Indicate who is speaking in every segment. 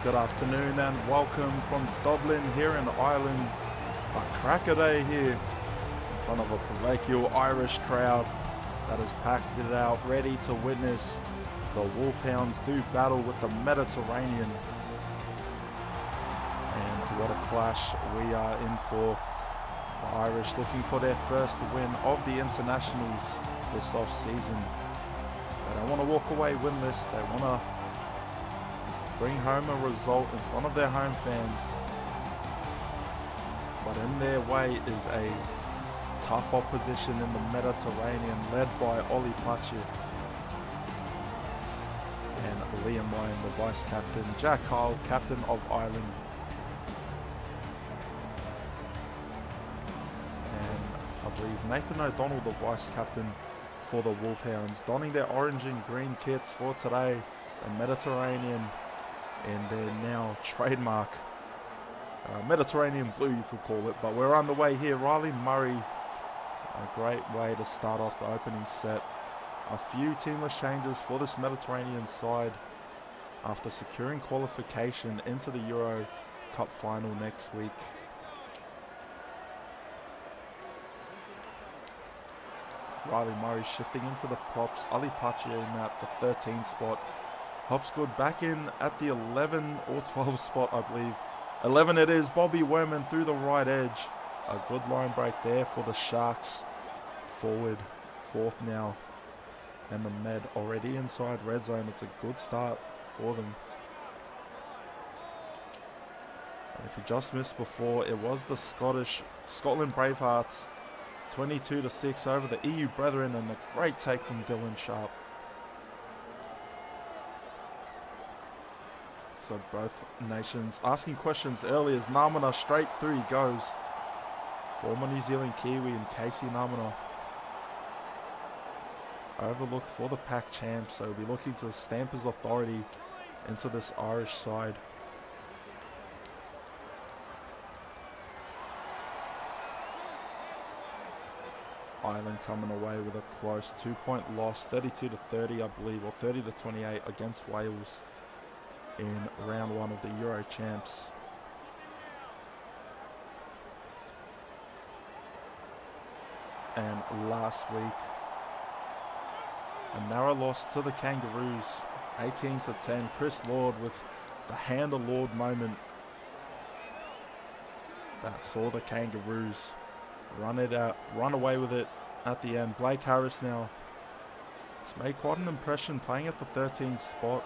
Speaker 1: Good afternoon and welcome from Dublin here in Ireland. A cracker day here in front of a parochial Irish crowd that has packed it out, ready to witness the Wolfhounds do battle with the Mediterranean. And what a clash we are in for. The Irish looking for their first win of the internationals this off-season. They don't want to walk away winless, they want to bring home a result in front of their home fans. But in their way is a tough opposition in the Mediterranean, led by Ollie Pache and Liam Ryan, the vice-captain, Jack Kyle, captain of Ireland. And I believe Nathan O'Donnell, the vice-captain for the Wolfhounds, donning their orange and green kits for today, the Mediterranean, and their now trademark Mediterranean blue, you could call it. But we're on the way here. Riley Murray, a great way to start off the opening set. A few teamless changes for this Mediterranean side after securing qualification into the Euro Cup final next week. Riley Murray shifting into the props. Ali Pache at the 13 spot. Hopsgood back in at the 11 or 12 spot, I believe. 11 it is. Bobby Werman through the right edge. A good line break there for the Sharks. Forward, fourth now. And the Med already inside red zone. It's a good start for them. And if you just missed before, it was the Scotland Bravehearts 22-6 over the EU Brethren, and a great take from Dylan Sharp. So both nations asking questions early as Namana straight through he goes. Former New Zealand Kiwi and Casey Namana. Overlooked for the pack champ, so he'll be looking to stamp his authority into this Irish side. Ireland coming away with a close 2-point loss, 32-30 I believe, or 30-28 against Wales in round one of the Euro champs. And last week, a narrow loss to the Kangaroos, 18-10. Chris Lord with the hand of Lord moment that saw the Kangaroos run away with it at the end. Blake Harris now has made quite an impression playing at the 13th spot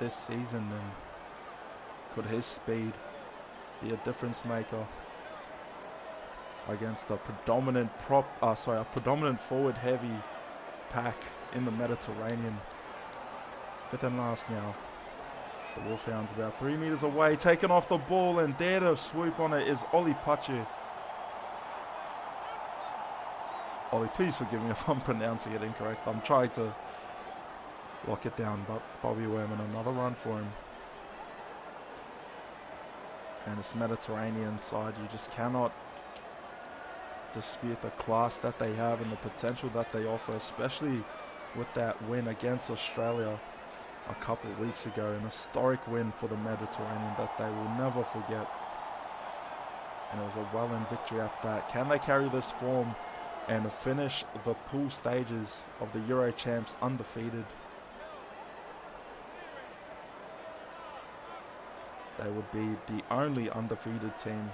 Speaker 1: this season, and could his speed be a difference maker against a predominant forward heavy pack in the Mediterranean. Fifth and last now. The Wolfhounds about 3 meters away, taking off the ball, and there to swoop on it is Ollie Pache. Ollie, please forgive me if I'm pronouncing it incorrect. I'm trying to lock it down, but Bobby Werman, another run for him. And this Mediterranean side, you just cannot dispute the class that they have and the potential that they offer, especially with that win against Australia a couple of weeks ago. An historic win for the Mediterranean that they will never forget. And it was a well-earned victory at that. Can they carry this form and finish the pool stages of the Euro champs undefeated? They would be the only undefeated team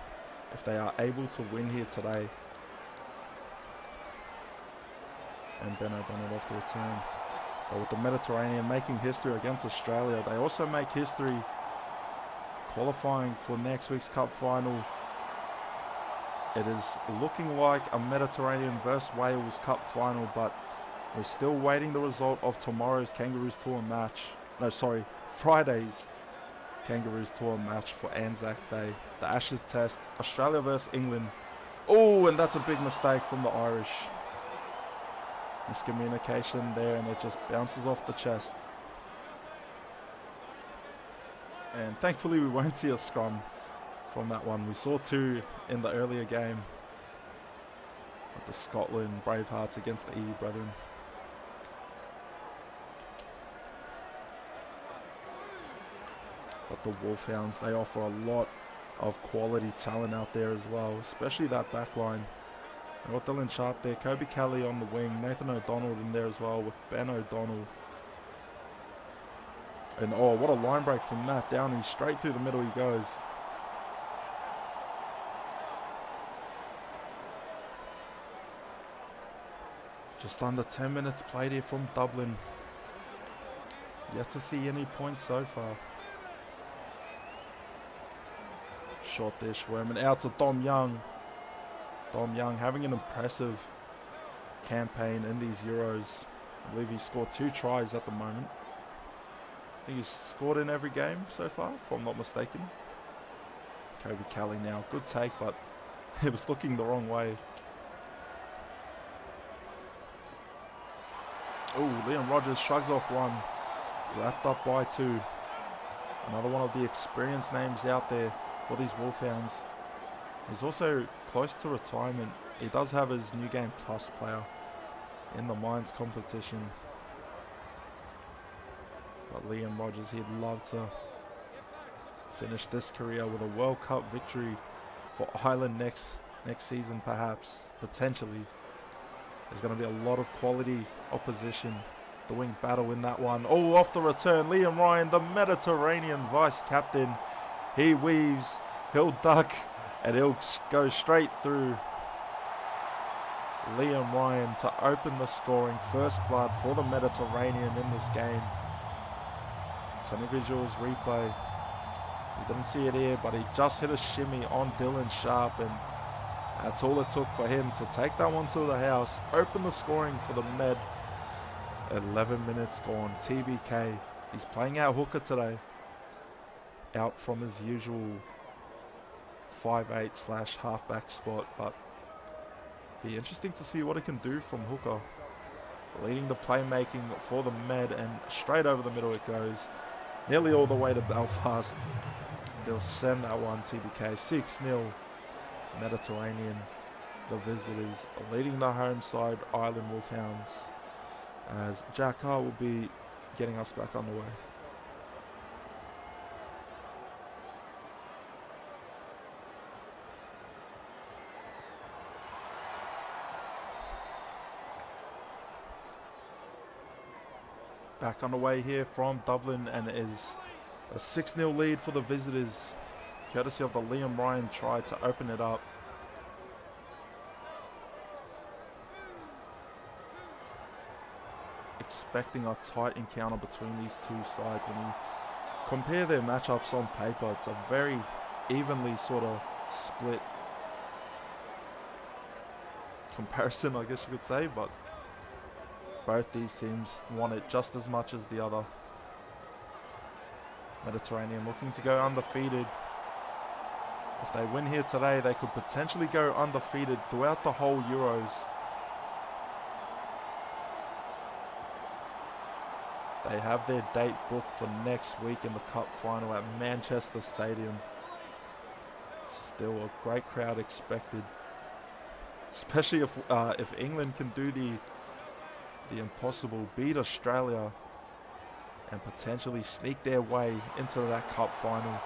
Speaker 1: if they are able to win here today. And Ben O'Donnell off the return. But with the Mediterranean making history against Australia, they also make history qualifying for next week's Cup final. It is looking like a Mediterranean versus Wales Cup final, but we're still waiting the result of tomorrow's Kangaroos Tour match. Friday's Kangaroos Tour match for Anzac Day. The Ashes Test, Australia versus England. Oh, and that's a big mistake from the Irish. Miscommunication there, and it just bounces off the chest. And thankfully we won't see a scrum from that one. We saw two in the earlier game with the Scotland Bravehearts against the EU Brethren. But the Wolfhounds, they offer a lot of quality talent out there as well, especially that back line. And got Dylan Sharp there, Kobe Kelly on the wing, Nathan O'Donnell in there as well with Ben O'Donnell. And oh, what a line break from that. Downey, straight through the middle he goes. Just under 10 minutes played here from Dublin. Yet to see any points so far. Shot there, Schwerman. Out to Dom Young. Dom Young having an impressive campaign in these Euros. I believe he scored 2 tries at the moment. I think he's scored in every game so far, if I'm not mistaken. Kobe Kelly now. Good take, but it was looking the wrong way. Oh, Liam Rogers shrugs off one. Wrapped up by 2. Another one of the experienced names out there for these Wolfhounds. He's also close to retirement. He does have his New Game Plus player in the Mines competition. But Liam Rogers, he'd love to finish this career with a World Cup victory for Ireland next season, perhaps, potentially. There's going to be a lot of quality opposition. The wing battle in that one. Oh, off the return, Liam Ryan, the Mediterranean vice-captain. He weaves, he'll duck, and he'll go straight through. Liam Ryan to open the scoring. First blood for the Mediterranean in this game. Sending visuals replay. You didn't see it here, but he just hit a shimmy on Dylan Sharp, and that's all it took for him to take that one to the house. Open the scoring for the Med. 11 minutes gone. TBK. He's playing out hooker today. Out from his usual 5'8" / halfback spot, but be interesting to see what he can do from hooker. Leading the playmaking for the Med, and straight over the middle it goes. Nearly all the way to Belfast. They'll send that one, TBK. 6-0 Mediterranean. The visitors leading the home side, Ireland Wolfhounds, as Jack Carr will be getting us back underway. Back underway here from Dublin, and it is a 6-0 lead for the visitors, courtesy of the Liam Ryan try to open it up. Expecting a tight encounter between these two sides. When you compare their matchups on paper, it's a very evenly sort of split comparison, I guess you could say, but both these teams want it just as much as the other. Mediterranean looking to go undefeated. If they win here today, they could potentially go undefeated throughout the whole Euros. They have their date booked for next week in the Cup final at Manchester Stadium. Still a great crowd expected, especially if England can do the impossible, beat Australia and potentially sneak their way into that Cup final.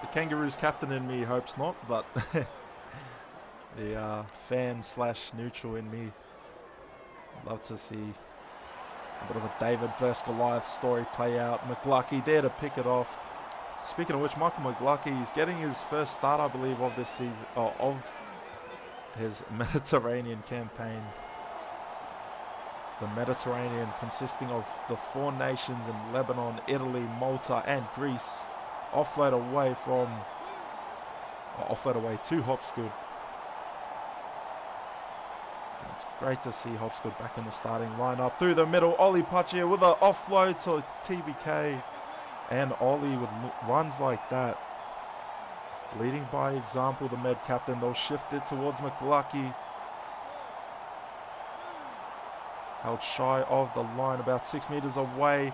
Speaker 1: The Kangaroos captain in me hopes not, but the fan/neutral in me love to see a bit of a David versus Goliath story play out. McLucky there to pick it off. Speaking of which, Michael McLucky is getting his first start, I believe, of this season, of his Mediterranean campaign. The Mediterranean, consisting of the 4 nations in Lebanon, Italy, Malta, and Greece, offload away to Hopsgood. It's great to see Hopsgood back in the starting lineup. Through the middle, Ollie Pachia with an offload to TBK. And Ollie with runs like that, leading by example, the Med captain. They'll shift it towards McLucky. Held shy of the line, about 6 meters away.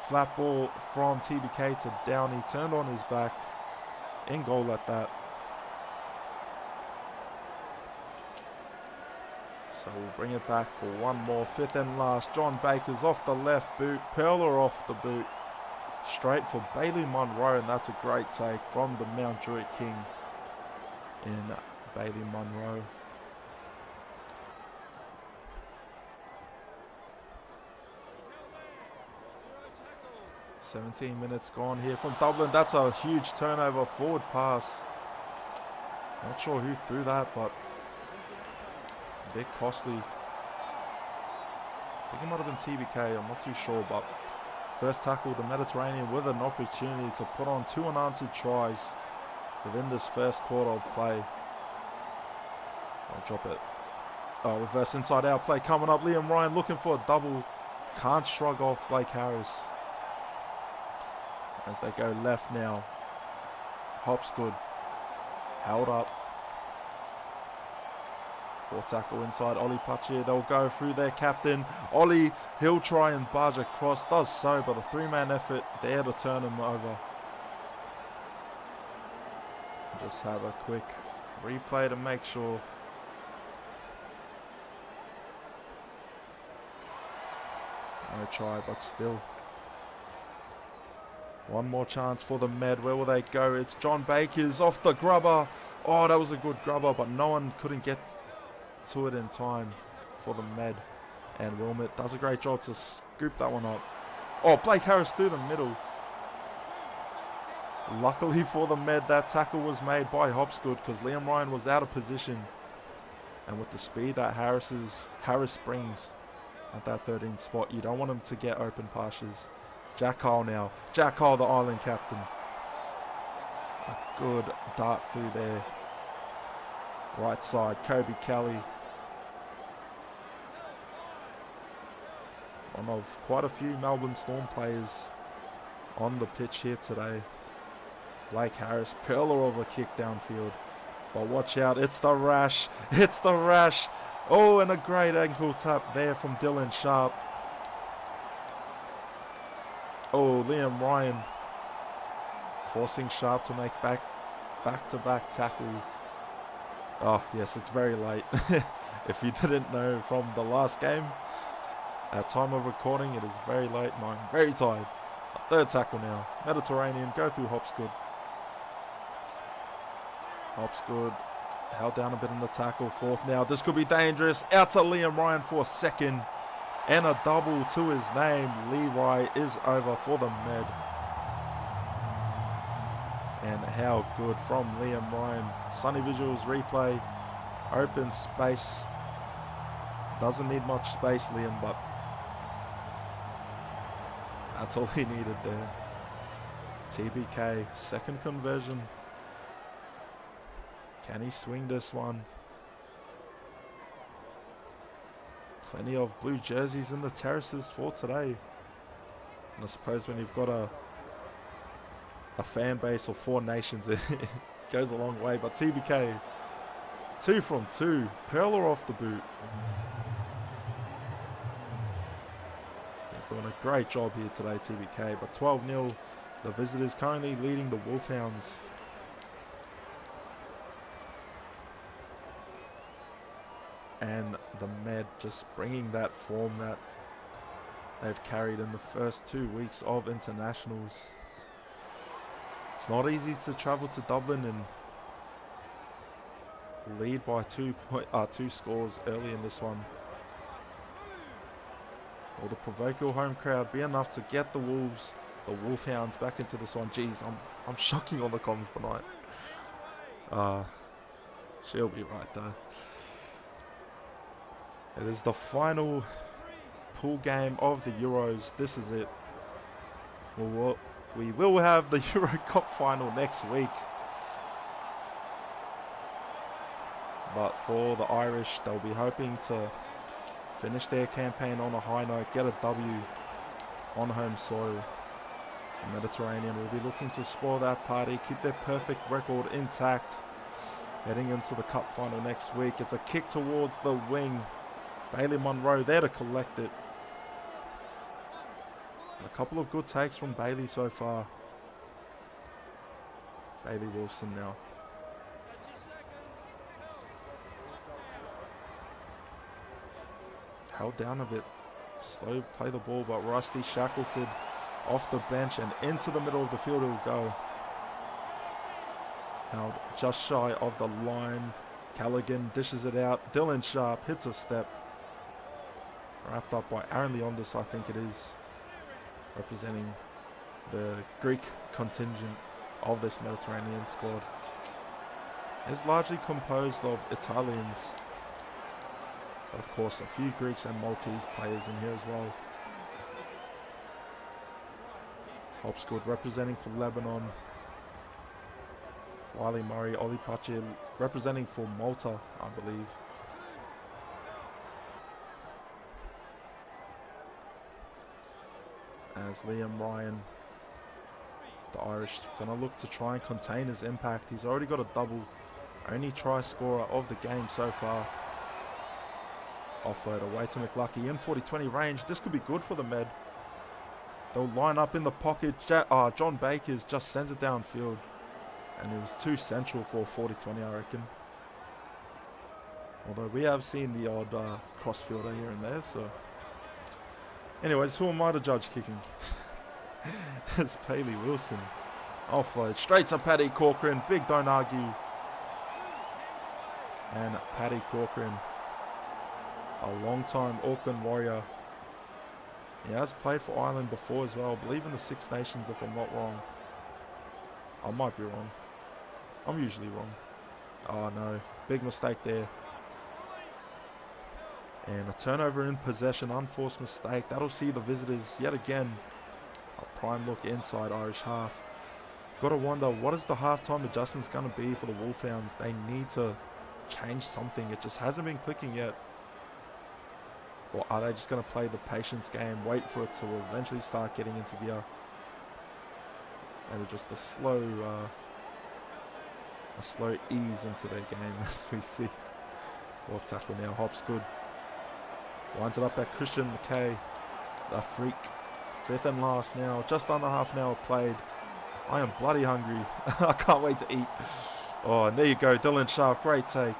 Speaker 1: Flat ball from TBK to Downey. Turned on his back. In goal at that. So we'll bring it back for one more. Fifth and last. John Baker's off the left boot. Perler off the boot. Straight for Bailey Munro, and that's a great take from the Mount Druitt King in Bailey Munro. "17 minutes gone here from Dublin." That's a huge turnover. Forward pass. Not sure who threw that, but a bit costly. I think it might have been TBK. I'm not too sure, but first tackle, the Mediterranean with an opportunity to put on 2 unanswered tries within this first quarter of play. I'll drop it. Oh, reverse inside out play coming up. Liam Ryan looking for a double. Can't shrug off Blake Harris. As they go left now. Hops good. Held up. 4 tackle inside Ollie Pachir. They'll go through their captain. Ollie, he'll try and barge across. Does so, but a 3-man effort there to turn him over. Just have a quick replay to make sure. No try, but still. One more chance for the Med. Where will they go? It's John Baker's off the grubber. Oh, that was a good grubber, but no one couldn't get to it in time for the Med. And Wilmot does a great job to scoop that one up. Oh, Blake Harris through the middle. Luckily for the Med, that tackle was made by Hopsgood because Liam Ryan was out of position. And with the speed that Harris brings at that 13th spot, you don't want him to get open passes. Jack Cole now. Jack Cole, the Island captain. A good dart through there. Right side, Kobe Kelly. One of quite a few Melbourne Storm players on the pitch here today. Blake Harris, Perler of a kick downfield. But watch out, it's the Rash. It's the Rash. Oh, and a great ankle tap there from Dylan Sharp. Oh, Liam Ryan forcing Sharp to make back-to-back tackles. Oh, yes, it's very late. If you didn't know from the last game, at time of recording, it is very late and I'm very tired. Third tackle now. Mediterranean, go through Hopsgood. Hopsgood held down a bit in the tackle. Fourth now. This could be dangerous. Out to Liam Ryan for a second. And a double to his name. Leroy is over for the Med. And how good from Liam Ryan. Sunny Visuals replay. Open space. Doesn't need much space, Liam, but that's all he needed there. TBK, second conversion. Can he swing this one? Plenty of blue jerseys in the terraces for today. And I suppose when you've got a fan base of 4 nations, it goes a long way. But TBK, 2 from 2. Perler off the boot. He's doing a great job here today, TBK. But 12-0, the visitors currently leading the Wolfhounds. And the Med just bringing that form that they've carried in the first 2 weeks of internationals. It's not easy to travel to Dublin and lead by 2 scores early in this one. Will the parochial home crowd be enough to get the Wolfhounds back into this one? Jeez, I'm shocking on the comms tonight. She'll be right though. It is the final pool game of the Euros. This is it. We will have the Euro Cup final next week. But for the Irish, they'll be hoping to finish their campaign on a high note, get a W on home soil. The Mediterranean will be looking to spoil that party, keep their perfect record intact. Heading into the Cup final next week. It's a kick towards the wing. Bailey Munro there to collect it. A couple of good takes from Bailey so far. Bailey Wilson now. held down a bit. Slow play the ball, but Rusty Shackelford off the bench and into the middle of the field it will go. Held just shy of the line. Callaghan dishes it out. Dylan Sharp hits a step. Wrapped up by Aaron Leondis, I think it is. Representing the Greek contingent of this Mediterranean squad. It's largely composed of Italians. But of course, a few Greeks and Maltese players in here as well. Hopsgood representing for Lebanon. Wiley Murray, Oli Pache representing for Malta, I believe. As Liam Ryan, the Irish, gonna look to try and contain his impact. He's already got a double, only try scorer of the game so far. Offload away to McLucky in 40-20 range. This could be good for the Med. They'll line up in the pocket. John Bakers just sends it downfield. And it was too central for 40-20, I reckon. Although we have seen the odd crossfielder here and there, so. Anyways, who am I to judge kicking? It's Paley Wilson. Offload straight to Paddy Corcoran. Big don't argue. And Paddy Corcoran, a long-time Auckland Warrior. He has played for Ireland before as well. I believe in the Six Nations, if I'm not wrong. I might be wrong. I'm usually wrong. Oh no, big mistake there. And a turnover in possession, unforced mistake. That'll see the visitors yet again. A prime look inside Irish half. Gotta wonder, what is the halftime adjustments gonna be for the Wolfhounds? They need to change something. It just hasn't been clicking yet. Or are they just gonna play the patience game, wait for it to eventually start getting into gear? Maybe just a slow ease into their game as we see. Ball tackle now, Hopsgood. Winds it up at Christian McKay. The freak. 5th and last now. Just under half an hour played. I am bloody hungry. I can't wait to eat. Oh, and there you go. Dylan Sharp. Great take.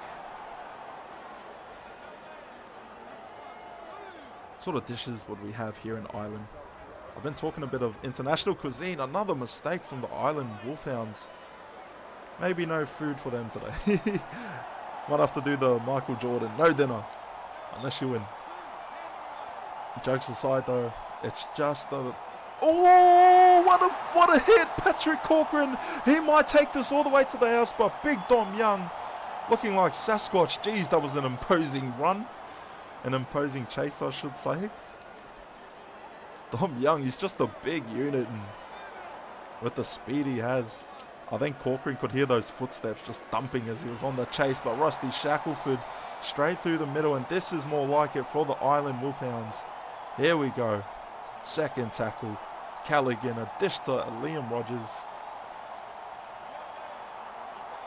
Speaker 1: What sort of dishes would we have here in Ireland? I've been talking a bit of international cuisine. Another mistake from the Ireland Wolfhounds. Maybe no food for them today. Might have to do the Michael Jordan. No dinner. Unless you win. Jokes aside though, it's just a... Oh, what a hit! Patrick Corcoran. He might take this all the way to the house, but Big Dom Young looking like Sasquatch. Geez, that was an imposing run. An imposing chase, I should say. Dom Young, he's just a big unit, and with the speed he has, I think Corcoran could hear those footsteps just thumping as he was on the chase, but Rusty Shackelford straight through the middle, and this is more like it for the Ireland Wolfhounds. Here we go. Second tackle. Callaghan, a dish to Liam Rogers.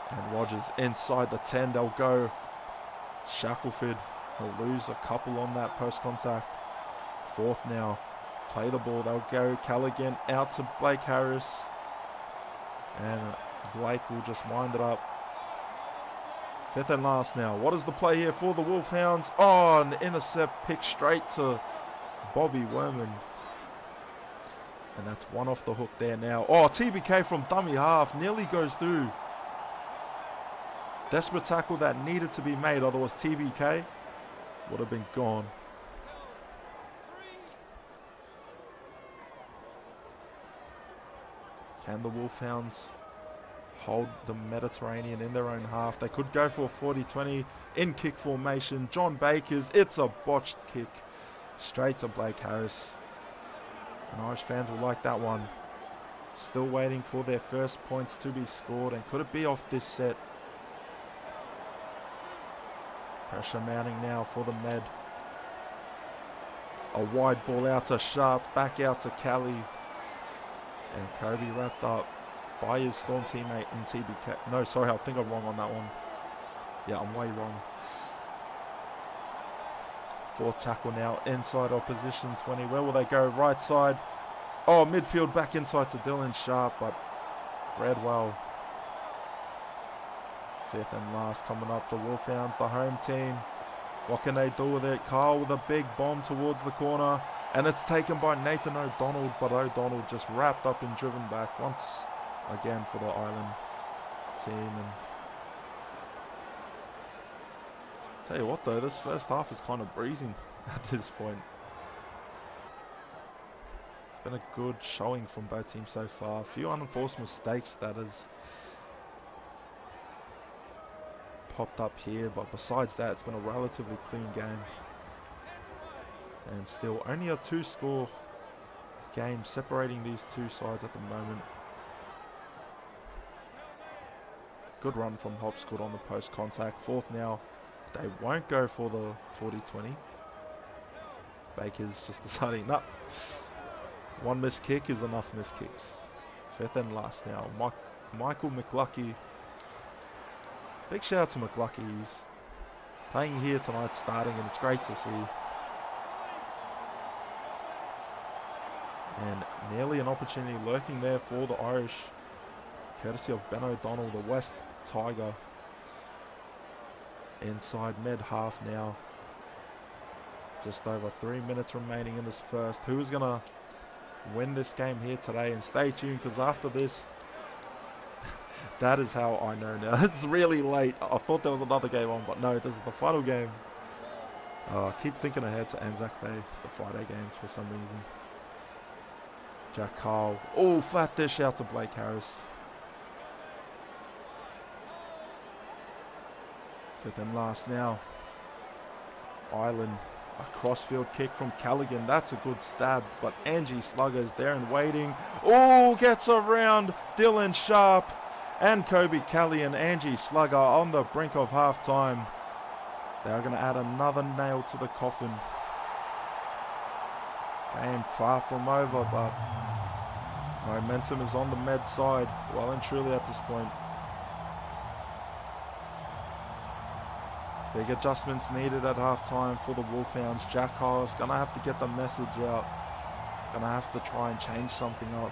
Speaker 1: And Rogers inside the 10, they'll go. Shackelford, he'll lose a couple on that post contact. 4th now. Play the ball, they'll go. Callaghan out to Blake Harris. And Blake will just wind it up. 5th and last now. What is the play here for the Wolfhounds? Oh, an intercept pick straight to Bobby Werman. And that's one off the hook there now. Oh, TBK from dummy half. Nearly goes through. Desperate tackle that needed to be made. Otherwise, TBK would have been gone. Can the Wolfhounds hold the Mediterranean in their own half? They could go for a 40-20 in kick formation. John Bakers, it's a botched kick. Straight to Blake Harris. And Irish fans will like that one. Still waiting for their first points to be scored. And could it be off this set? Pressure mounting now for the Med. A wide ball out to Sharp. Back out to Kelly. And Kobe wrapped up by his Storm teammate in TBK. No, sorry, I think I'm wrong on that one. Yeah, I'm way wrong. 4th tackle now, inside opposition 20. Where will they go? Right side. Oh, midfield back inside to Dylan Sharp, but read well. 5th and last coming up, the Wolfhounds, the home team. What can they do with it? Carl with a big bomb towards the corner. And it's taken by Nathan O'Donnell. But O'Donnell just wrapped up and driven back once again for the Island team. And tell you what though, this first half is kind of breezing at this point. It's been a good showing from both teams so far. A few unenforced mistakes that has popped up here, but besides that, it's been a relatively clean game. And still only a 2-score game separating these two sides at the moment. Good run from Hopsgood on the post contact. Fourth now. They won't go for the 40-20. Baker's just deciding, no. One missed kick is enough missed kicks. Fifth and last now. Michael McLucky. Big shout out to McLucky. He's playing here tonight, starting, and it's great to see. And nearly an opportunity lurking there for the Irish, courtesy of Ben O'Donnell, the West Tiger. Inside mid half now. Just over 3 minutes remaining in this first. Who is going to win this game here today? And stay tuned, because after this, that is how I know now. It's really late. I thought there was another game on, but no, this is the final game. Keep thinking ahead to Anzac Day, the Friday games for some reason. Jack Carl. Oh, flat dish out to Blake Harris. Fifth and last now. Ireland. A crossfield kick from Callaghan. That's a good stab, but Angie Slugger's there and waiting. Oh, gets around Dylan Sharp and Kobe Kelly, and Angie Slugger on the brink of half-time. They are going to add another nail to the coffin. Game far from over, but momentum is on the Med side, well and truly at this point. Big adjustments needed at halftime for the Wolfhounds. Jack Carl's going to have to get the message out. Going to have to try and change something up.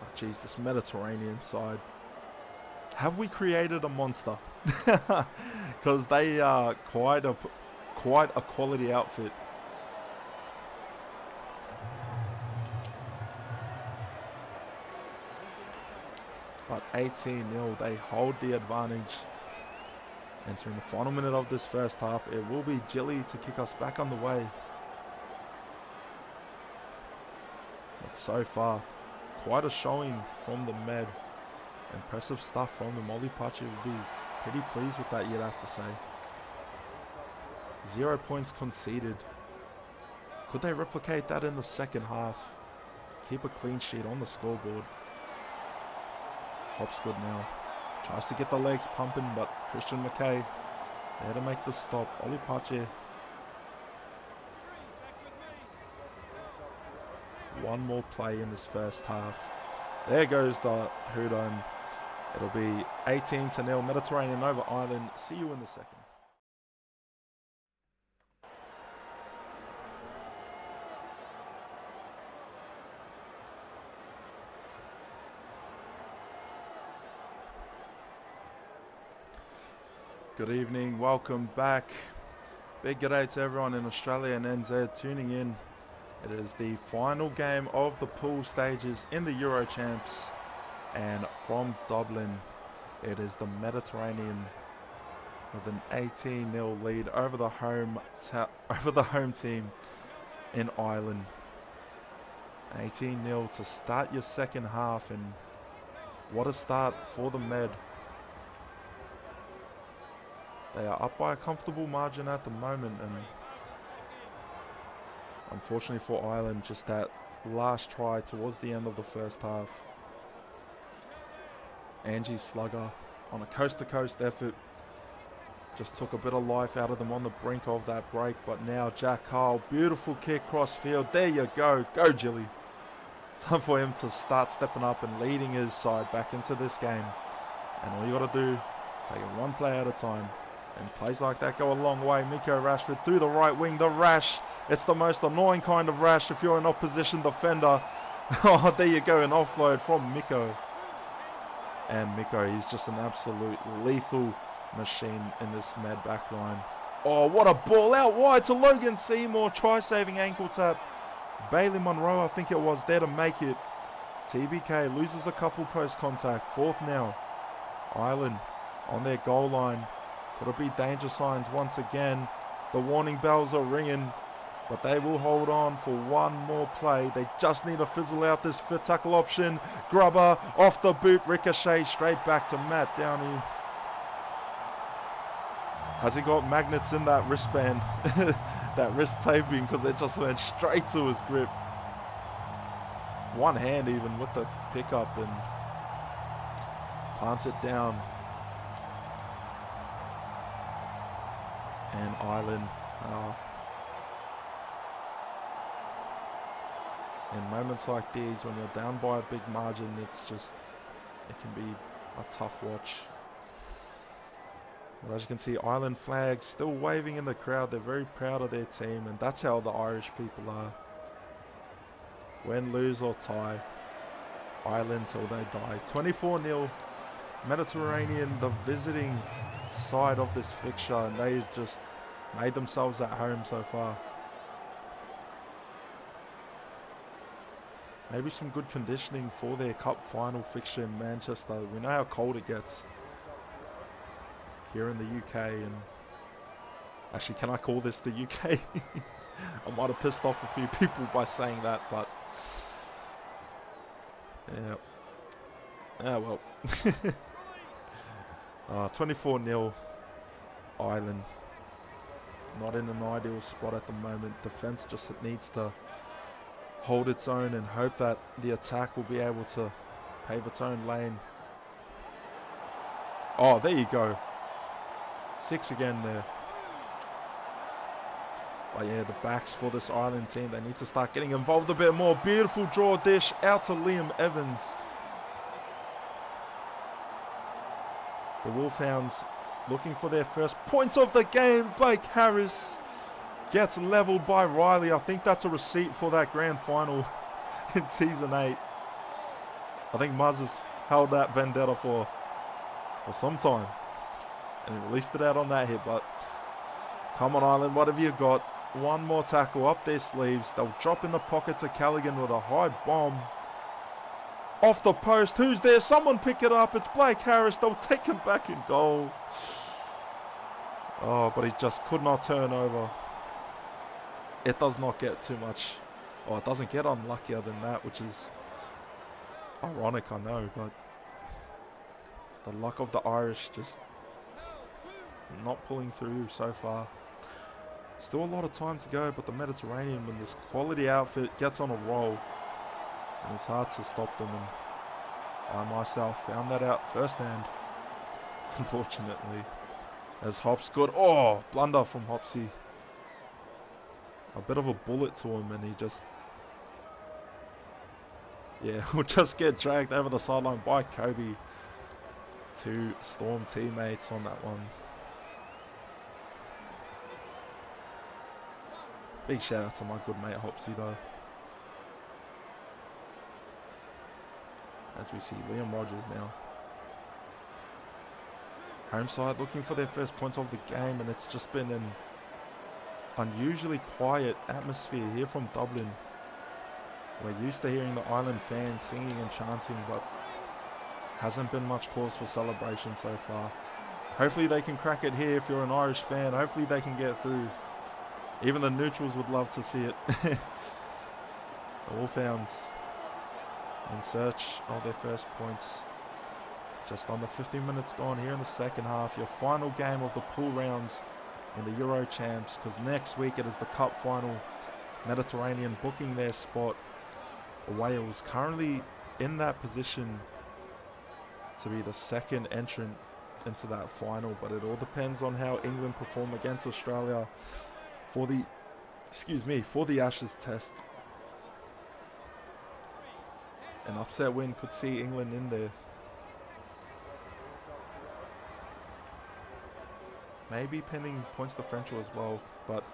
Speaker 1: Oh, geez, this Mediterranean side. Have we created a monster? Because they are quite a quality outfit. But 18-0, they hold the advantage. Entering the final minute of this first half, it will be Gilly to kick us back on the way. But so far, quite a showing from the Med. Impressive stuff from the Molly Pache. Will be pretty pleased with that, you'd have to say. 0 points conceded. Could they replicate that in the second half? Keep a clean sheet on the scoreboard. Hopsgood now. Tries to get the legs pumping, but Christian McKay there to make the stop. Oli Pache. One more play in this first half. There goes the Hoodon. It'll be 18-0 Mediterranean over Ireland. See you in the second. Good evening, welcome back. Big g'day to everyone in Australia and NZ tuning in. It is the final game of the pool stages in the Euro Champs, and from Dublin, it is the Mediterranean with an 18-0 lead over the home team in Ireland. 18-0 to start your second half, and what a start for the Med. They are up by a comfortable margin at the moment, and unfortunately for Ireland, just that last try towards the end of the first half. Angie Slugger on a coast-to-coast effort just took a bit of life out of them on the brink of that break, but now Jack Carl, beautiful kick cross field. There you go, go Gilly. Time for him to start stepping up and leading his side back into this game. And all you got to do, take it one play at a time. And plays like that go a long way. Miko Rashford through the right wing. The rash. It's the most annoying kind of rash if you're an opposition defender. Oh, there you go. An offload from Miko. And Miko, he's just an absolute lethal machine in this med back line. Oh, what a ball out wide to Logan Seymour. Try-saving ankle tap. Bailey Monroe, I think it was, there to make it. TBK loses a couple post contact. Fourth now. Ireland on their goal line. Could it be danger signs once again? The warning bells are ringing, but they will hold on for one more play. They just need to fizzle out this fit tackle option. Grubber off the boot, ricochet straight back to Matt Downey. Has he got magnets in that wristband? That wrist taping, because it just went straight to his grip. One hand even with the pickup, and plants it down. And Ireland, in moments like these, when you're down by a big margin, it's just, it can be a tough watch. But as you can see, Ireland flags still waving in the crowd. They're very proud of their team, and that's how the Irish people are. Win, lose or tie, Ireland till they die. 24-0, Mediterranean, the visiting side of this fixture, and they just made themselves at home so far. Maybe some good conditioning for their cup final fixture in Manchester. We know how cold it gets here in the UK, and actually, can I call this the UK? I might have pissed off a few people by saying that, but yeah. Ah, well. 24-0 Ireland. Not in an ideal spot at the moment. Defense just needs to hold its own and hope that the attack will be able to pave its own lane. Oh, there you go. 6 again there. But yeah, the backs for this Ireland team, they need to start getting involved a bit more. Beautiful draw dish out to Liam Evans. The Wolfhounds looking for their first points of the game. Blake Harris gets leveled by Riley. I think that's a receipt for that grand final in season 8. I think Muzz has held that vendetta for some time, and he released it out on that hit. But come on, Ireland, what have you got? One more tackle up their sleeves. They'll drop in the pocket to Callaghan with a high bomb. Off the post. Who's there? Someone pick it up. It's Blake Harris. They'll take him back in goal. Oh, but he just could not turn over. It does not get too much. Oh, it doesn't get unluckier than that, which is ironic, I know, but the luck of the Irish just not pulling through so far. Still a lot of time to go, but the Mediterranean, when this quality outfit gets on a roll, and it's hard to stop them, and I myself found that out firsthand, unfortunately, as Hops got, oh, blunder from Hopsy. A bit of a bullet to him, and he just, yeah, will just get dragged over the sideline by Kobe. 2 Storm teammates on that one. Big shout out to my good mate Hopsy though. As we see Liam Rogers now. Home side looking for their first points of the game, and it's just been an unusually quiet atmosphere here from Dublin. We're used to hearing the Ireland fans singing and chanting, but hasn't been much cause for celebration so far. Hopefully they can crack it here if you're an Irish fan. Hopefully they can get through. Even the neutrals would love to see it. The Wolfhounds in search of their first points. Just under 15 minutes gone here in the second half. Your final game of the pool rounds in the Euro Champs, because next week it is the Cup final. Mediterranean booking their spot. Wales currently in that position to be the second entrant into that final, but it all depends on how England perform against Australia for the, for the Ashes test. An upset win could see England in there. Maybe pending points differential as well, but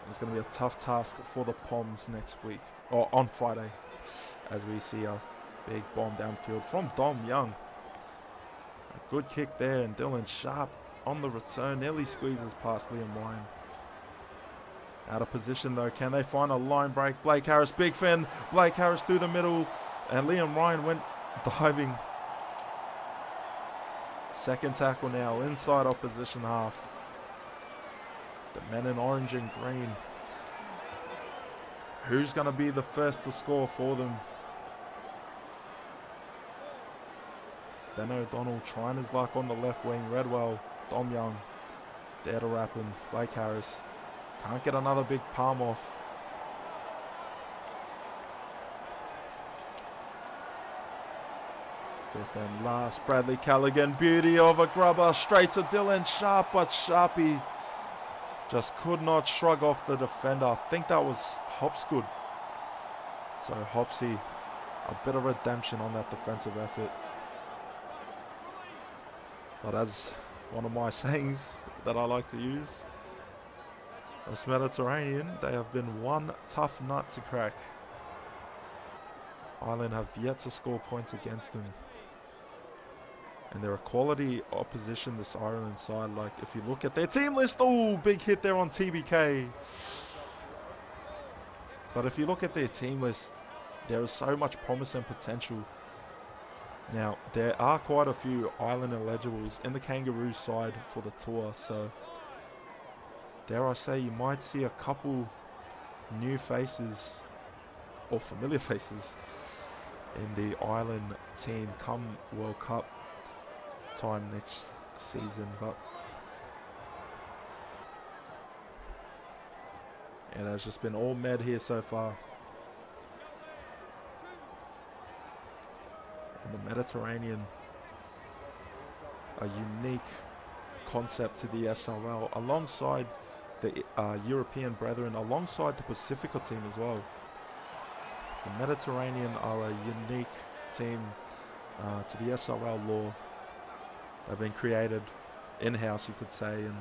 Speaker 1: it's going to be a tough task for the Poms next week, or on Friday, as we see Big bomb downfield from Dom Young. A good kick there, and Dylan Sharp on the return nearly squeezes past Liam Ryan. Out of position though, can they find a line break? Blake Harris, big fin. Blake Harris through the middle, and Liam Ryan went diving. Second tackle now, inside opposition half. The men in orange and green. Who's going to be the first to score for them? Ben O'Donnell trying his luck on the left wing. Redwell, Dom Young, there to wrap him. Blake Harris can't get another big palm off. Fifth and last, Bradley Callaghan, beauty of a grubber, straight to Dylan Sharp, but Sharpie just could not shrug off the defender. I think that was Hopsgood. So Hopsy, a bit of redemption on that defensive effort. But as one of my sayings that I like to use, as Mediterranean, they have been one tough nut to crack. Ireland have yet to score points against them. And they're a quality opposition, this Ireland side. Like, if you look at their team list, oh, big hit there on TBK. But if you look at their team list, there is so much promise and potential. Now, there are quite a few Ireland eligibles in the Kangaroo side for the tour. So, dare I say, you might see a couple new faces, or familiar faces, in the Ireland team come World Cup time next season. But it has just been all med here so far. And the Mediterranean, a unique concept to the SRL, alongside the European brethren, alongside the Pacifica team as well. The Mediterranean are a unique team to the SRL law. They've been created in-house, you could say. And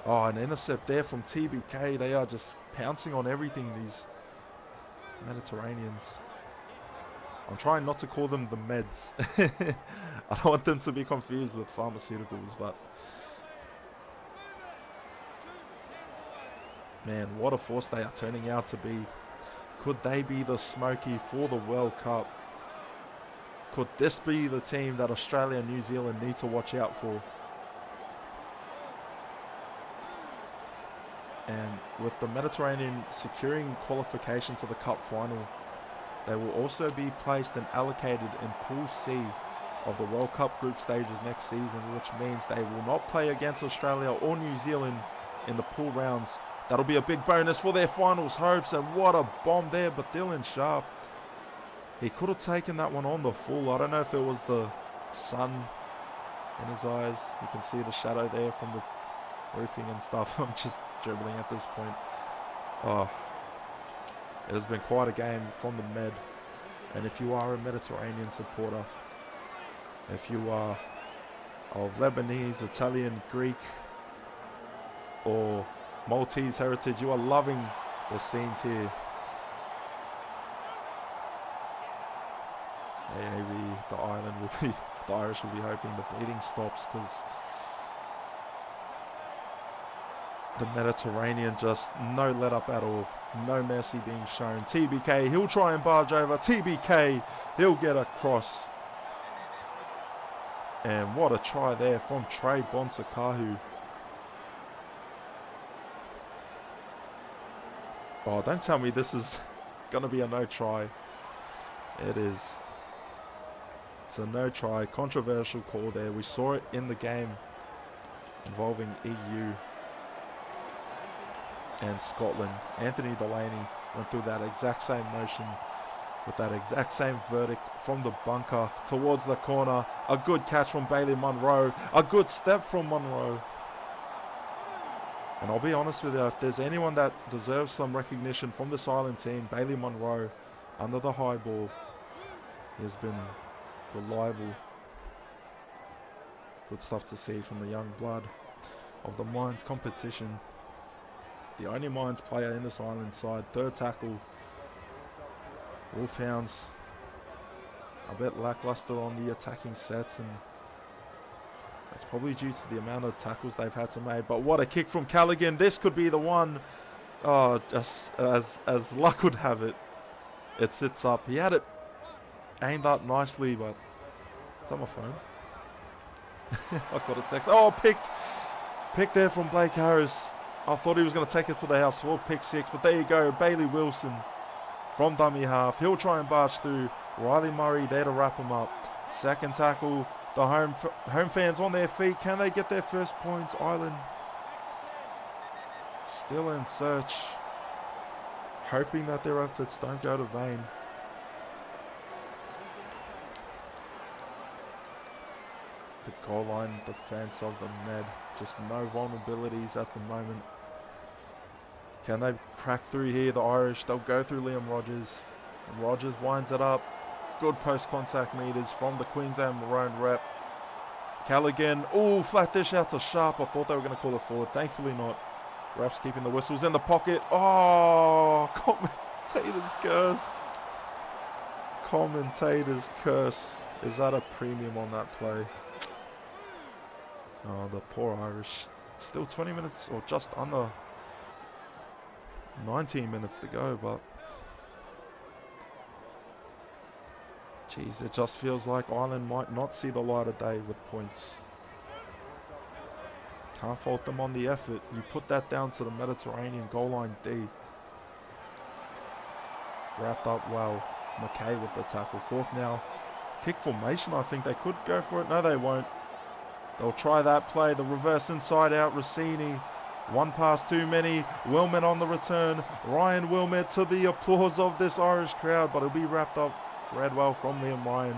Speaker 1: oh, an intercept there from TBK. They are just pouncing on everything, these Mediterraneans. I'm trying not to call them the meds. I don't want them to be confused with pharmaceuticals, but man, what a force they are turning out to be. Could they be the Smoky for the World Cup? Could this be the team that Australia and New Zealand need to watch out for? And with the Mediterranean securing qualification to the Cup final, they will also be placed and allocated in Pool C of the World Cup group stages next season, which means they will not play against Australia or New Zealand in the pool rounds. That'll be a big bonus for their finals hopes, and what a bomb there, but Dylan Sharp, he could have taken that one on the full. I don't know if it was the sun in his eyes. You can see the shadow there from the roofing and stuff. I'm just dribbling at this point. Oh, it has been quite a game from the Med. And if you are a Mediterranean supporter, if you are of Lebanese, Italian, Greek, or Maltese heritage, you are loving the scenes here. Maybe the Irish will be hoping the bleeding stops, because the Mediterranean just no let up at all. No mercy being shown. TBK, he'll try and barge over. TBK, he'll get across. And what a try there from Trey Bonsakahu. Oh, don't tell me this is going to be a no try. It is. It's a no try. Controversial call there. We saw it in the game involving EU and Scotland. Anthony Delaney went through that exact same motion with that exact same verdict from the bunker towards the corner. A good catch from Bailey Munro. A good step from Munro. And I'll be honest with you, if there's anyone that deserves some recognition from this Ireland team, Bailey Munro, under the high ball, he has been reliable. Good stuff to see from the young blood of the Mines competition. The only Mines player in this Ireland side. Third tackle Wolfhounds a bit lackluster on the attacking sets, and that's probably due to the amount of tackles they've had to make. But what a kick from Callaghan. This could be the one. Oh, just as luck would have it, it sits up. He had it aimed up nicely, but it's on my phone. I got a text. Oh, pick there from Blake Harris. I thought he was going to take it to the house for pick 6, but there you go. Bailey Wilson from dummy half. He'll try and barge through. Riley Murray there to wrap him up. Second tackle. The home fans on their feet. Can they get their first points? Ireland still in search, hoping that their efforts don't go to vain. The goal line defense of the Med, just no vulnerabilities at the moment. Can they crack through here? The Irish, they'll go through Liam Rogers. And Rogers winds it up. Good post-contact meters from the Queensland Maroon rep. Callaghan, oh, flat dish out to Sharp. I thought they were going to call it forward. Thankfully not. Refs keeping the whistles in the pocket. Oh, commentator's curse. Commentator's curse. Is that a premium on that play? Oh, the poor Irish. Still 20 minutes, or just under 19 minutes to go, but geez, it just feels like Ireland might not see the light of day with points. Can't fault them on the effort. You put that down to the Mediterranean goal line D. Wrapped up well. McKay with the tackle. Fourth now. Kick formation, I think they could go for it. No, they won't. They'll try that play. The reverse inside out. Rossini. One pass too many. Wilmot on the return. Ryan Wilmot to the applause of this Irish crowd, but it'll be wrapped up. Read well from Liam Ryan.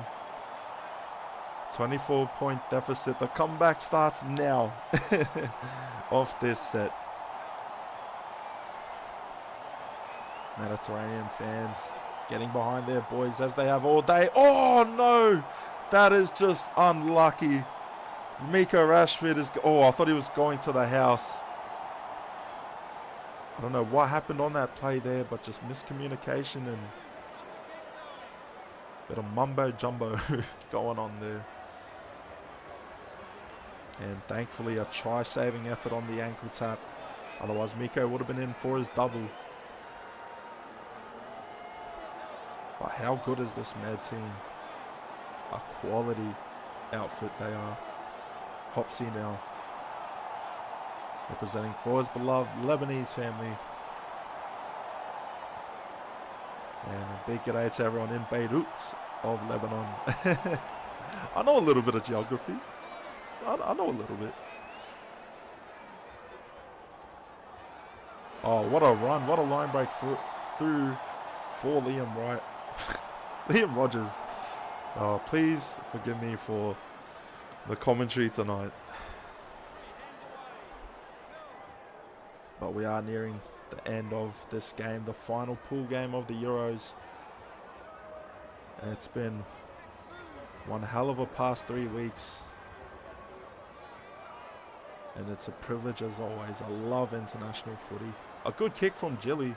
Speaker 1: 24-point deficit. The comeback starts now off this set. Mediterranean fans getting behind their boys as they have all day. Oh no! That is just unlucky. Miko Rashford is... Oh, I thought he was going to the house. I don't know what happened on that play there, but just miscommunication and bit of mumbo jumbo going on there. And thankfully a try-saving effort on the ankle tap. Otherwise Miko would have been in for his double. But how good is this Med team? A quality outfit they are. Hopsy now, representing for his beloved Lebanese family. And a big g'day to everyone in Beirut of Lebanon. I know a little bit of geography. I know a little bit. Oh, what a run. What a line break through for Liam Wright. Liam Rogers. Oh, please forgive me for the commentary tonight. But we are nearing the end of this game, the final pool game of the Euros. And it's been one hell of a past 3 weeks. And it's a privilege as always. I love international footy. A good kick from Gilly.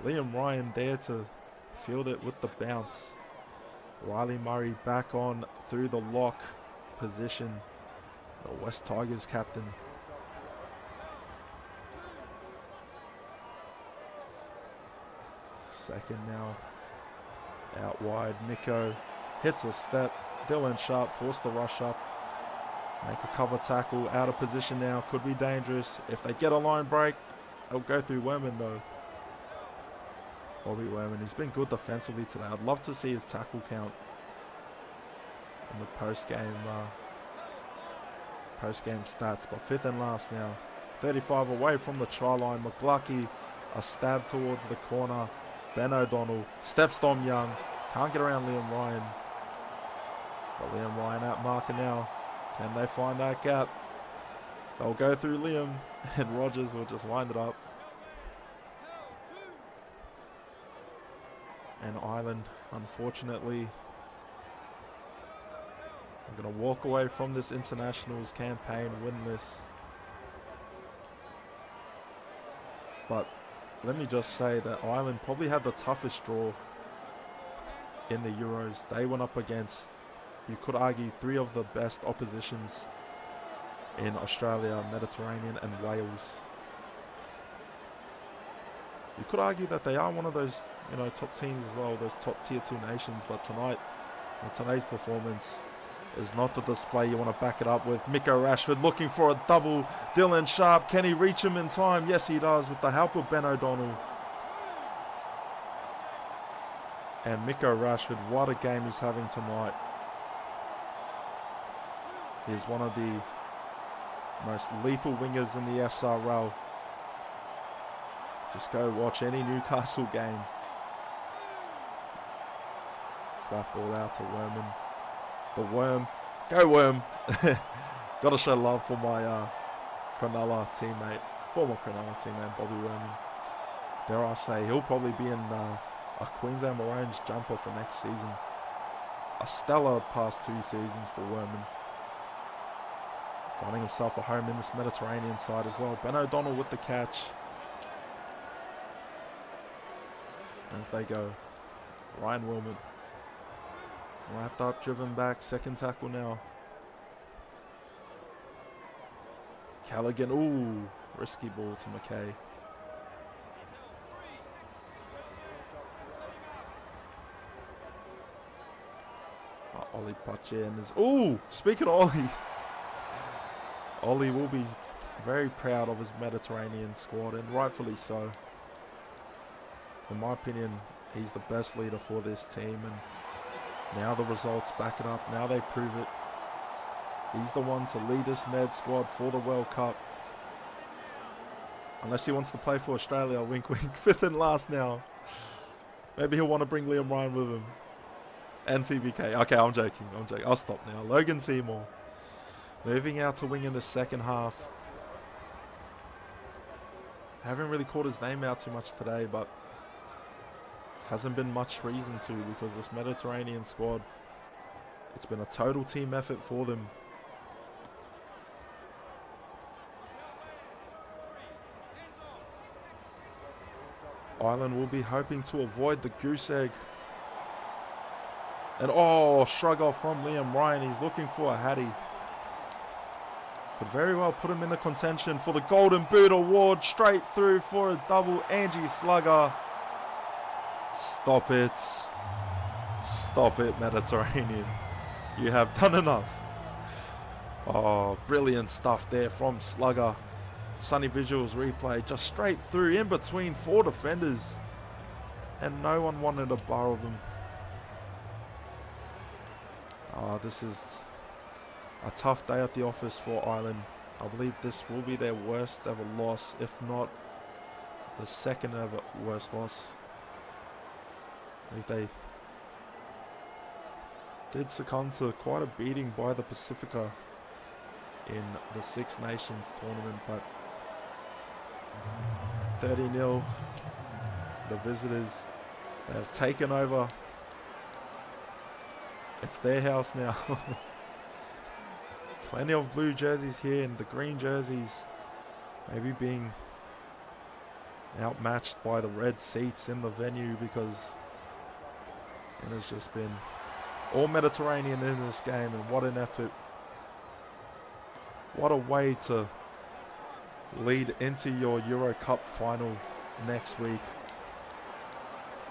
Speaker 1: Liam Ryan there to field it with the bounce. Riley Murray back on through the lock position. The West Tigers captain. Second now. Out wide. Miko hits a step. Dylan Sharp forced the rush up. Make a cover tackle. Out of position now. Could be dangerous. If they get a line break, they'll go through Werman though. Bobby Werman. He's been good defensively today. I'd love to see his tackle count in the post-game stats. But fifth and last now. 35 away from the try line. McGlucky. A stab towards the corner. Ben O'Donnell. Steps Dom Young. Can't get around Liam Ryan. But Liam Ryan out marker now. Can they find that gap? They'll go through Liam. And Rogers will just wind it up. And Ireland, unfortunately, are going to walk away from this internationals campaign winless. But let me just say that Ireland probably had the toughest draw in the Euros. They went up against, you could argue, 3 of the best oppositions in Australia, Mediterranean and Wales. You could argue that they are one of those, you know, top teams as well, those top tier 2 nations, but tonight, today's performance is not the display you want to back it up with. Miko Rashford looking for a double. Dylan Sharp, can he reach him in time? Yes, he does, with the help of Ben O'Donnell. And Miko Rashford, what a game he's having tonight. He's one of the most lethal wingers in the SRL. Just go watch any Newcastle game. Flat ball out to Worman. The Worm. Go Worm. Got to show love for my Cronulla teammate, former Cronulla teammate, Bobby Worman. Dare I say, he'll probably be in a Queensland Maroons jumper for next season. A stellar past 2 seasons for Worman. Finding himself a home in this Mediterranean side as well. Ben O'Donnell with the catch. As they go. Ryan Willman. Wrapped up, driven back, second tackle now. Callaghan, ooh, risky ball to McKay. Ollie Pachen is, ooh, speaking of Ollie. Ollie will be very proud of his Mediterranean squad, and rightfully so. In my opinion, he's the best leader for this team, and now the results back it up. Now they prove it. He's the one to lead this Med squad for the World Cup. Unless he wants to play for Australia, wink wink, 5th and last now. Maybe he'll want to bring Liam Ryan with him. And TBK. Okay, I'm joking. I'll stop now. Logan Seymour. Moving out to wing in the second half. Haven't really called his name out too much today, but hasn't been much reason to, because this Mediterranean squad, it's been a total team effort for them. Ireland will be hoping to avoid the goose egg. And oh, shrug off from Liam Ryan. He's looking for a Hattie. Could very well put him in the contention for the Golden Boot Award. Straight through for a double. Angie Slugger. Stop it. Stop it, Mediterranean. You have done enough. Oh, brilliant stuff there from Slugger. Sunny Visuals replay. Just straight through in between 4 defenders. And no one wanted a bar of him. Oh, this is a tough day at the office for Ireland. I believe this will be their worst ever loss, if not the second ever worst loss. I think they did succumb to quite a beating by the Pacifica in the Six Nations tournament, but 30-0, the visitors, they have taken over. It's their house now. Plenty of blue jerseys here, and the green jerseys maybe being outmatched by the red seats in the venue, because it has just been all Mediterranean in this game, and what an effort. What a way to lead into your Euro Cup final next week.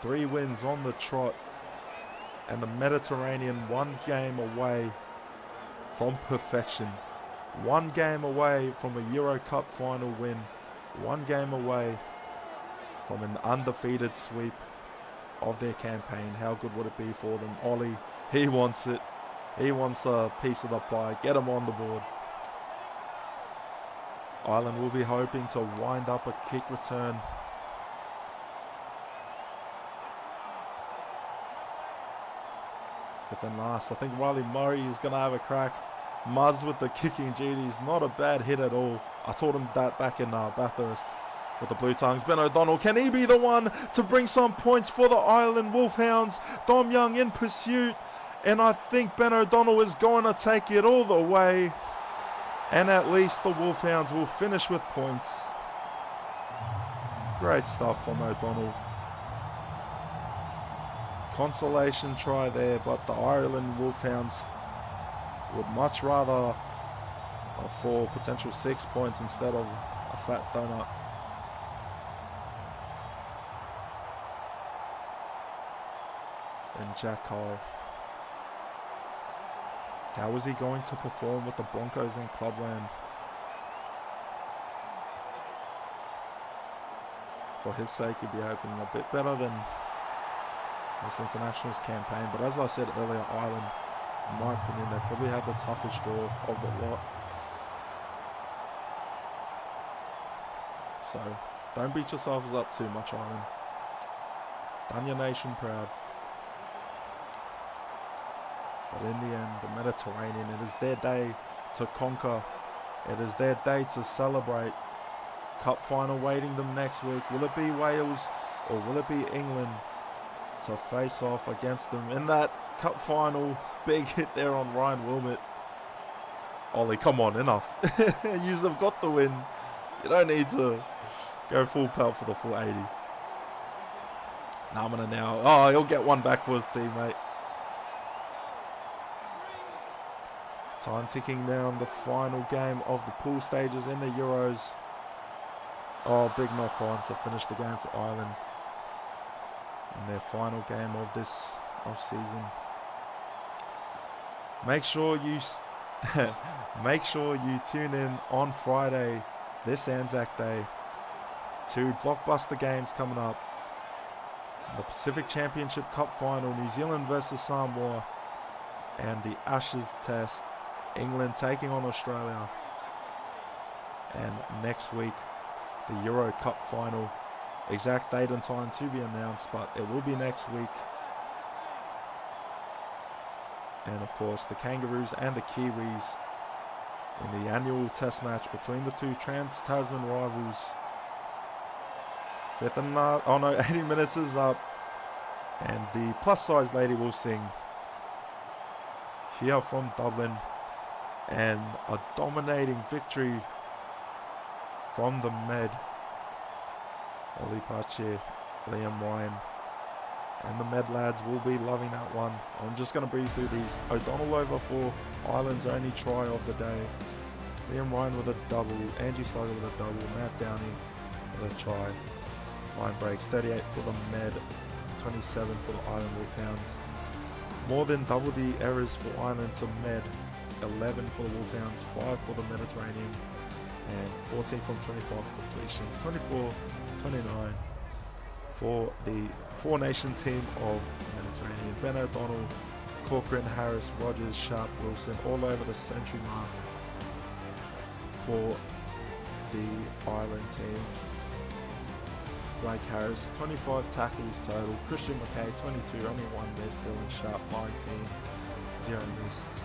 Speaker 1: 3 wins on the trot, and the Mediterranean 1 game away from perfection. 1 game away from a Euro Cup final win. 1 game away from an undefeated sweep of their campaign. How good would it be for them? Ollie, he wants it. He wants a piece of the pie. Get him on the board. Ireland will be hoping to wind up a kick return. But then last, I think Riley Murray is going to have a crack. Muzz with the kicking duties. Not a bad hit at all. I told him that back in Bathurst with the Blue Tongues. Ben O'Donnell, can he be the one to bring some points for the Ireland Wolfhounds? Dom Young in pursuit. And I think Ben O'Donnell is going to take it all the way. And at least the Wolfhounds will finish with points. Great stuff from O'Donnell. consolation try there, but the Ireland Wolfhounds would much rather for potential 6 points instead of a fat donut. And Jack Cole. How is he going to perform with the Broncos in Clubland? For his sake, he'd be hoping a bit better than this internationals campaign. But as I said earlier, Ireland, in my opinion, they probably had the toughest draw of the lot. So don't beat yourselves up too much, Ireland. Done your nation proud. But in the end, the Mediterranean, it is their day to conquer. It is their day to celebrate. Cup final waiting them next week. Will it be Wales or will it be England to face off against them in that cup final? Big hit there on Ryan Wilmot. Ollie, come on, enough. Yous have got the win. You don't need to go full pelt for the full 80. Namana now. Oh, he'll get one back for his teammate. Time ticking down, the final game of the pool stages in the Euros. Oh, big knock on to finish the game for Ireland in their final game of this off-season. Make sure you tune in on Friday, this Anzac Day. 2 blockbuster games coming up. The Pacific Championship Cup final, New Zealand versus Samoa, and the Ashes Test, England taking on Australia. And next week, the Euro Cup final. Exact date and time to be announced, but it will be next week. And of course, the Kangaroos and the Kiwis in the annual test match between the two Trans-Tasman rivals. 80 minutes is up. And the plus-size lady will sing here from Dublin. And a dominating victory from the Med. Ollie Pache, Liam Ryan, and the Med lads will be loving that one. I'm just going to breeze through these. O'Donnell over for Ireland's only try of the day. Liam Ryan with a double. Angie Slugger with a double. Matt Downey with a try. Line breaks. 38 for the Med. 27 for the Ireland Wolfhounds. More than double the errors for Ireland to Med. 11 for the Wolfhounds. 5 for the Mediterranean. And 14 from 25 completions. 24-29 for the Four Nation team of Mediterranean. Ben O'Donnell, Corcoran, Harris, Rogers, Sharp, Wilson, all over the century mark for the Ireland team. Blake Harris, 25 tackles total. Christian McKay, 22, only one miss. Dylan Sharp, 19, 0 missed.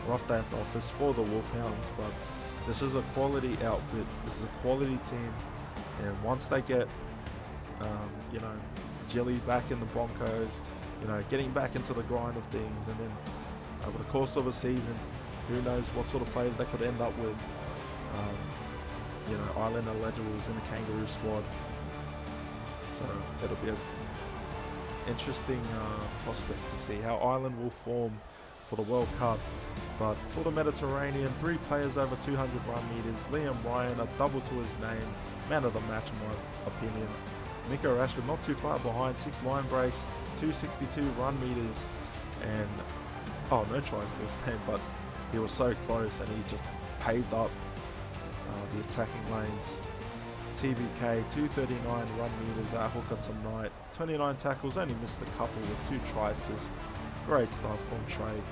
Speaker 1: Rough day at the office for the Wolfhounds, but this is a quality outfit. This is a quality team, and once they get, Jilly back in the Broncos, getting back into the grind of things, and then over the course of a season, who knows what sort of players they could end up with. Ireland eligibles in the Kangaroo squad, so it'll be an interesting prospect to see how Ireland will form for the World Cup. But for the Mediterranean, 3 players over 200 run meters. Liam Ryan, a double to his name, man of the match in my opinion. Miko Rashford not too far behind, 6 line breaks, 262 run meters, and no tries to his name, but he was so close and he just paved up the attacking lanes. TBK, 239 run meters at hooker tonight, 29 tackles, only missed a couple with 2 try assists. Great stuff from Trey.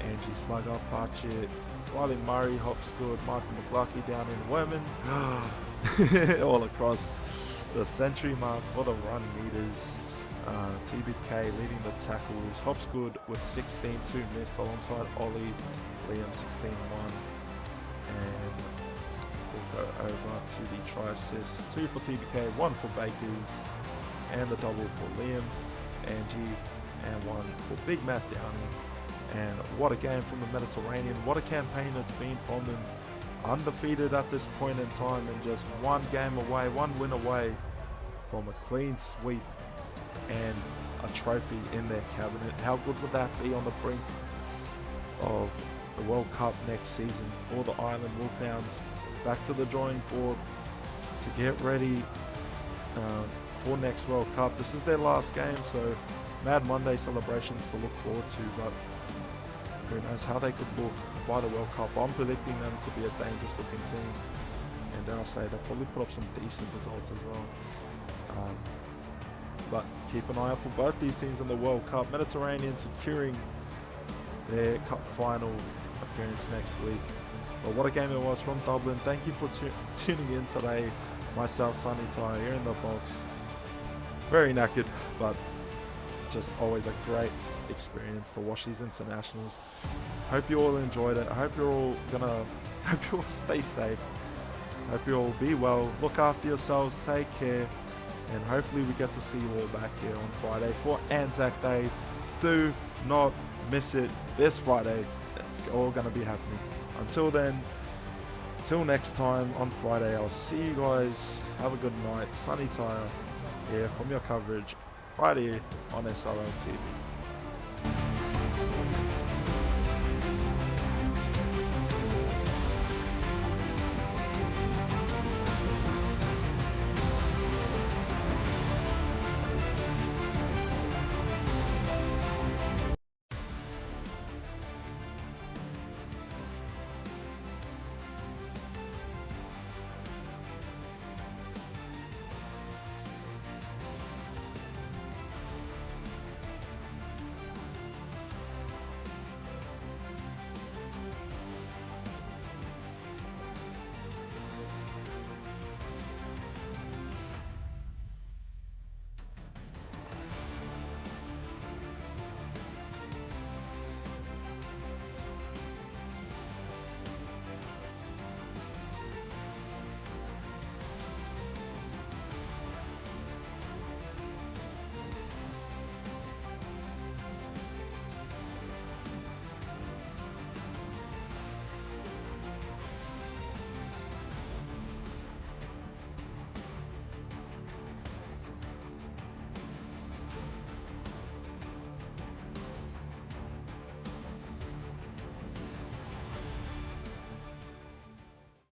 Speaker 1: Angie Slugger, Parchit, Riley Murray, Hopsgood, Michael McLucky down in Werman. All across the century mark for the run meters. TBK leading the tackles. Hopsgood with 16, 2 missed alongside Ollie. Liam 16-1. And we'll go over to the try assists. 2 for TBK, 1 for Bakers, and the double for Liam, Angie, and 1 for Big Matt Downey. And what a game from the Mediterranean. What a campaign it's been from them. Undefeated at this point in time, and just 1 game away, 1 win away from a clean sweep. And a trophy in their cabinet. How good would that be on the brink of the World Cup next season for the Island Wolfhounds? Back to the drawing board to get ready for next World Cup. This is their last game, so Mad Monday celebrations to look forward to, but who knows how they could look by the World Cup. I'm predicting them to be a dangerous looking team, and dare I say they'll probably put up some decent results as well. But keep an eye out for both these teams in the World Cup. Mediterranean securing their cup final appearance next week. But what a game it was from Dublin. Thank you for tuning in today. Myself, Sunny Ty, here in the box. Very knackered, but just always a great experience to watch these internationals. Hope you all enjoyed it. I hope you all stay safe. Hope you all be well. Look after yourselves. Take care. And hopefully we get to see you all back here on Friday for Anzac Day. Do not miss it this Friday. It's all going to be happening. Until then, till next time on Friday, I'll see you guys. Have a good night. Sunny Tyre here from your coverage right here on SRL TV.